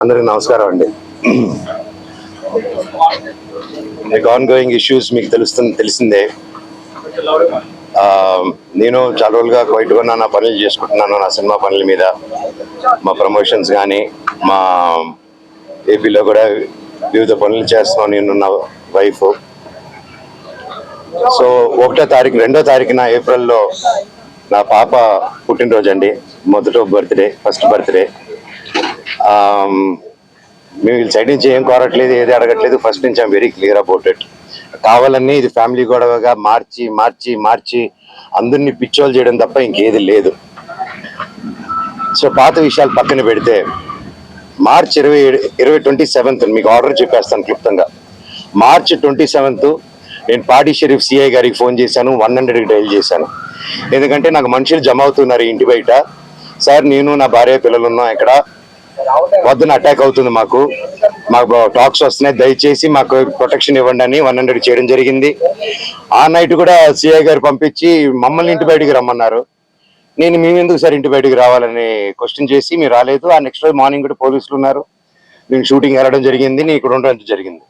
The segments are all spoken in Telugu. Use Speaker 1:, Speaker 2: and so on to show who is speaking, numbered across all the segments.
Speaker 1: అందరికి నమస్కారం అండి. మీకు ఆన్గోయింగ్ ఇష్యూస్ మీకు తెలిసిందే. నేను చాలా రోజులుగా క్వైట్గా నా పనులు చేసుకుంటున్నాను. నా సినిమా పనుల మీద, మా ప్రమోషన్స్ కానీ, మా ఏపీలో కూడా వివిధ పనులు చేస్తున్నాను నేను, నా వైఫ్. సో 1వ తారీఖు 2వ తారీఖున ఏప్రిల్లో నా పాప పుట్టినరోజు అండి. First birthday. మేము వీళ్ళ సైడ్ నుంచి ఏం కోరట్లేదు, ఏది అడగట్లేదు. ఫస్ట్ నుంచి I'm very clear about it. కావాలని ఇది ఫ్యామిలీ గొడవగా మార్చి మార్చి మార్చి అందరినీ పిచ్చోలు చేయడం తప్ప ఇంకేది లేదు. సో పాత విషయాలు పక్కన పెడితే మార్చ్ 27th మీకు ఆర్డర్ చెప్పేస్తాను క్లుప్తంగా. మార్చ్ 27th నేను పాడి షరీఫ్ సిఐ గారికి ఫోన్ చేశాను. 100కి డైల్ చేశాను. ఎందుకంటే నాకు మనుషులు జమ అవుతున్నారు ఇంటి బయట. సార్, నేను నా భార్య పిల్లలు ఉన్నాం, ఇక్కడ వద్దున అటాక్ అవుతుంది, మాకు టాక్స్ వస్తున్నాయి, దయచేసి మాకు ప్రొటెక్షన్ ఇవ్వండి అని 100 చేయడం జరిగింది. ఆ నైట్ కూడా సిఐ గారు పంపించి మమ్మల్ని ఇంటి బయటికి రమ్మన్నారు. నేను మేమెందుకు సార్ ఇంటి బయటికి రావాలని క్వశ్చన్ చేసి మీరు రాలేదు. ఆ నెక్స్ట్ రోజు మార్నింగ్ కూడా పోలీసులు ఉన్నారు. నేను షూటింగ్ వెళ్ళడం జరిగింది, నేను ఇక్కడ ఉండడం జరిగింది.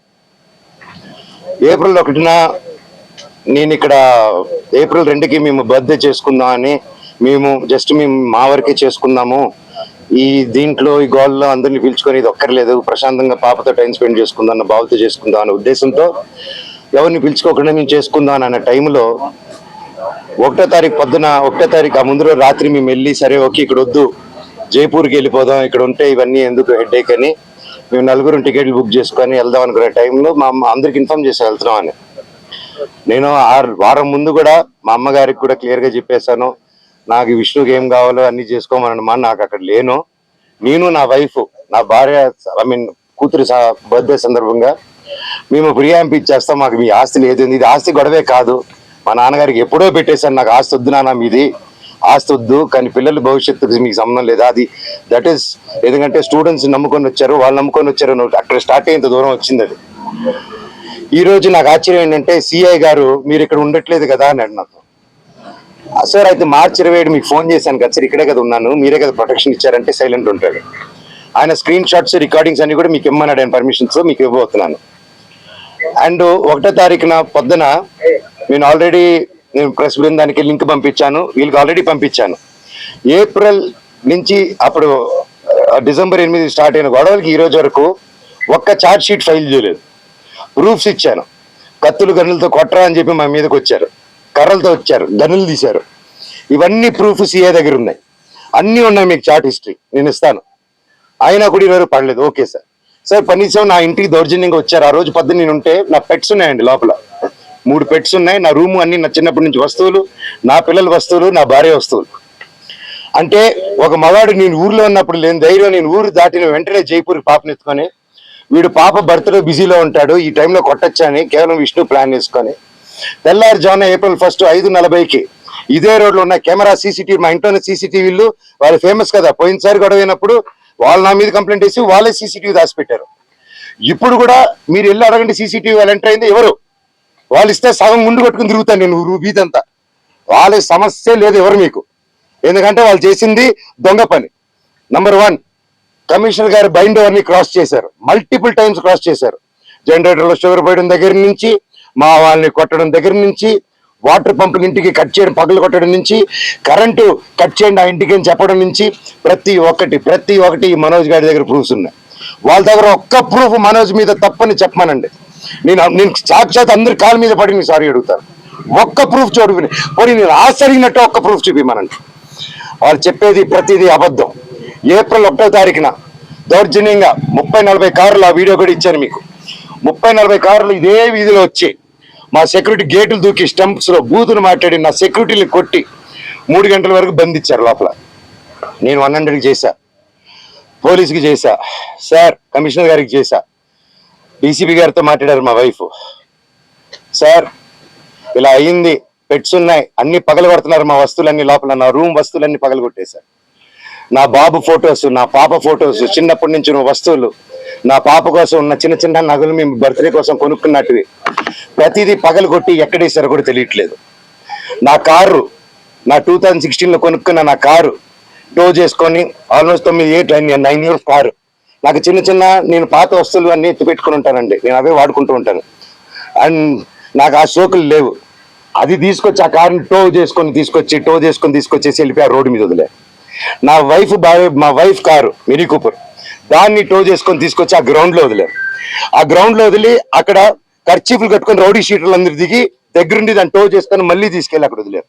Speaker 1: ఏప్రిల్ 1న నేను ఇక్కడ ఏప్రిల్ 2కి మేము బర్త్డే చేసుకుందాం అని మేము మా వరకే చేసుకుందాము, ఈ దీంట్లో ఈ గోల్లో అందరినీ పిలుచుకొని ఇది ఒక్కర్లేదు, ప్రశాంతంగా పాపతో టైం స్పెండ్ చేసుకుందాం అన్న భావంతో చేసుకుందాం అనే ఉద్దేశంతో ఎవరిని పిలుచుకోకుండా మేము చేసుకుందాం అన్న టైంలో 1వ తారీఖు పొద్దున 1వ తారీఖు ఆ ముందు రోజు రాత్రి మేము వెళ్ళి సరే ఓకే ఇక్కడ వద్దు, జైపూర్కి వెళ్ళిపోదాం, ఇక్కడ ఉంటే ఇవన్నీ ఎందుకు హెడ్ఏక్ అని మేము 4 టికెట్లు బుక్ చేసుకొని వెళ్దాం అనుకునే టైంలో మా అమ్మ అందరికి ఇన్ఫార్మ్ చేసి వెళ్తున్నాం అని. నేను వారం ముందు కూడా మా అమ్మగారికి కూడా క్లియర్గా చెప్పేశాను, నాకు విష్ణుకి ఏం కావాలో అన్ని చేసుకోమన్నమా, నాకు అక్కడ లేను. నేను నా వైఫ్, నా భార్య కూతురు బర్త్డే సందర్భంగా మేము ప్రియాంపి ఇచ్చేస్తాం, మాకు మీ ఆస్తి లేదు. ఇది ఆస్తి గొడవే కాదు, మా నాన్నగారికి ఎప్పుడో పెట్టేశాను, నాకు ఆస్తి వద్దు నాన్న, మీది ఆస్తి వద్దు, కానీ పిల్లల భవిష్యత్తుకు మీకు సంబంధం లేదా, అది దట్ ఈస్. ఎందుకంటే స్టూడెంట్స్ నమ్ముకొని వచ్చారు, వాళ్ళు నమ్ముకొని వచ్చారు, అక్కడ స్టార్ట్ అయ్యేంత దూరం వచ్చింది అది. ఈ రోజు నాకు ఆశ్చర్యం ఏంటంటే సిఐ గారు మీరు ఇక్కడ ఉండట్లేదు కదా అన్నాడు నాతో. సార్ అయితే మార్చ్ 27 మీకు ఫోన్ చేశాను కదా సార్, ఇక్కడే కదా ఉన్నాను, మీరే కదా ప్రొటెక్షన్ ఇచ్చారంటే సైలెంట్ ఉంటాడు. ఆయన స్క్రీన్ షాట్స్ రికార్డింగ్స్ అన్ని కూడా మీకు ఇమ్మన్నాడు, ఆయన పర్మిషన్స్ మీకు ఇవ్వబోతున్నాను. అండ్ 1వ తారీఖున పొద్దున నేను ప్రెస్ బృందానికి లింక్ పంపించాను, వీళ్ళకి ఆల్రెడీ పంపించాను. ఏప్రిల్ నుంచి అప్పుడు డిసెంబర్ 8 స్టార్ట్ అయిన గొడవలకి ఈ రోజు వరకు ఒక్క ఛార్జ్ షీట్ ఫైల్ చేయలేదు. ప్రూఫ్స్ ఇచ్చాను, కత్తులు గన్నులతో కొట్టరా అని చెప్పి మా మీదకి వచ్చారు, కర్రలతో వచ్చారు, గన్నులు తీశారు. ఇవన్నీ ప్రూఫ్ సిఏ దగ్గర ఉన్నాయి, అన్నీ ఉన్నాయి, మీకు చార్ట్ హిస్టరీ నేను ఇస్తాను. అయినా కూడా ఈరోజు పడలేదు. ఓకే సార్, సార్ కనీసం నా ఇంటికి దౌర్జన్యంగా వచ్చారు. ఆ రోజు పొద్దున్న నేను ఉంటే నా పెట్స్ ఉన్నాయండి లోపల, 3 పెట్స్ ఉన్నాయి. నా రూము అన్ని నా చిన్నప్పటి నుంచి వస్తువులు, నా పిల్లల వస్తువులు, నా భార్య వస్తువులు. అంటే ఒక మగాడు నేను ఊర్లో ఉన్నప్పుడు లేని ధైర్యం, నేను ఊరు దాటిన వెంటనే జైపూర్ పాపను ఎత్తుకొని, వీడు పాప బర్త్డే బిజీలో ఉంటాడు, ఈ టైంలో కొట్టచ్చని కేవలం విష్ణు ప్లాన్ వేసుకొని తెల్లారుజామున ఏప్రిల్ 1 5:40కి ఇదే రోడ్లో ఉన్న కెమెరా సీసీటీవీ, మా ఇంట్లోనే సీసీటీవీలు, వాళ్ళు ఫేమస్ కదా, పోయినసారి గొడవైనప్పుడు వాళ్ళు నా మీద కంప్లైంట్ వేసి వాళ్ళే సీసీటీవీ దాచిపెట్టారు. ఇప్పుడు కూడా మీరు వెళ్ళి అడగండి, సీసీటీవీ వాళ్ళు ఎంటర్ అయింది ఎవరు, వాళ్ళు ఇస్తే సగం ముందు కొట్టుకుని తిరుగుతాను నేను వీధంతా. వాళ్ళ సమస్య లేదు ఎవరు మీకు, ఎందుకంటే వాళ్ళు చేసింది దొంగ పని. నంబర్ 1, కమిషనర్ గారు బైండోవర్ని క్రాస్ చేశారు, మల్టిపుల్ టైమ్స్ క్రాస్ చేశారు. జనరేటర్లో షుగర్ పోయడం దగ్గర నుంచి, మా వాళ్ళని కొట్టడం దగ్గర నుంచి, వాటర్ పంపుల ఇంటికి కట్ చేయడం, పగలు కొట్టడం నుంచి, కరెంటు కట్ చేయండి ఆ ఇంటికి అని చెప్పడం నుంచి, ప్రతి ఒక్కటి మనోజ్ గారి దగ్గర ప్రూఫ్స్ ఉన్నాయి. వాళ్ళ దగ్గర ఒక్క ప్రూఫ్ మనోజ్ మీద తప్పని చెప్పమనండి, నేను సాక్షాత్ అందరి కాళ్ళ మీద పడి నేను సారీ అడుగుతాను. ఒక్క ప్రూఫ్ చూడు, పోనీ నేను ఆశ్చర్యనట్టు ఒక్క ప్రూఫ్ చూపిమనండి. వాళ్ళు చెప్పేది ప్రతిదీ అబద్ధం. ఏప్రిల్ 1వ తారీఖున దౌర్జన్యంగా 30-40 కార్లు, ఆ వీడియో కూడా ఇచ్చాను మీకు, 30-40 కార్లు ఇదే వీధిలో వచ్చి మా సెక్యూరిటీ గేట్లు దూకి స్టంప్స్ లో బూతులు మాట్లాడి నా సెక్యూరిటీని కొట్టి 3 గంటల వరకు బంధించారు లోపల. నేను 100కి చేశా, పోలీసుకి చేశా, సార్ కమిషనర్ గారికి చేశా, డీసీపీ గారితో మాట్లాడారు మా వైఫ్, సార్ ఇలా అయ్యింది, పెట్స్ ఉన్నాయి, అన్ని పగలు కొడుతున్నారు, మా వస్తువులన్నీ లోపల, నా రూమ్ వస్తువులన్నీ పగలు కొట్టేశారు. నా బాబు ఫొటోస్, నా పాప ఫొటోస్, చిన్నప్పటి నుంచి ఉన్న వస్తువులు, నా పాప కోసం ఉన్న చిన్న చిన్న నగలు మేము బర్త్డే కోసం కొనుక్కున్నట్టువి ప్రతిదీ పగలు కొట్టి ఎక్కడేసారో కూడా తెలియట్లేదు. నా కారు, నా 2016లో కొనుక్కున్న నా కారు టో చేసుకొని ఆల్మోస్ట్ 9 years 9 years కారు నాకు చిన్న చిన్న నేను పాత వస్తువులు అన్నీ ఎత్తి పెట్టుకుని ఉంటానండి, నేను అవే వాడుకుంటూ ఉంటాను. అండ్ నాకు ఆ షోకులు లేవు. అది తీసుకొచ్చి ఆ కార్ని టో చేసుకొని తీసుకొచ్చేసి వెళ్ళిపోయి ఆ రోడ్డు మీద వదిలే. మా వైఫ్ కారు మినీ కూపర్, దాన్ని టో చేసుకొని తీసుకొచ్చి ఆ గ్రౌండ్ లో వదిలేరు. ఆ గ్రౌండ్ లో వదిలి అక్కడ కర్చీఫ్లు కట్టుకొని రౌడీ షీటర్లు అందరు దిగి దగ్గరుండి దాన్ని టో చేసుకొని మళ్ళీ తీసుకెళ్ళి అక్కడ వదిలేరు.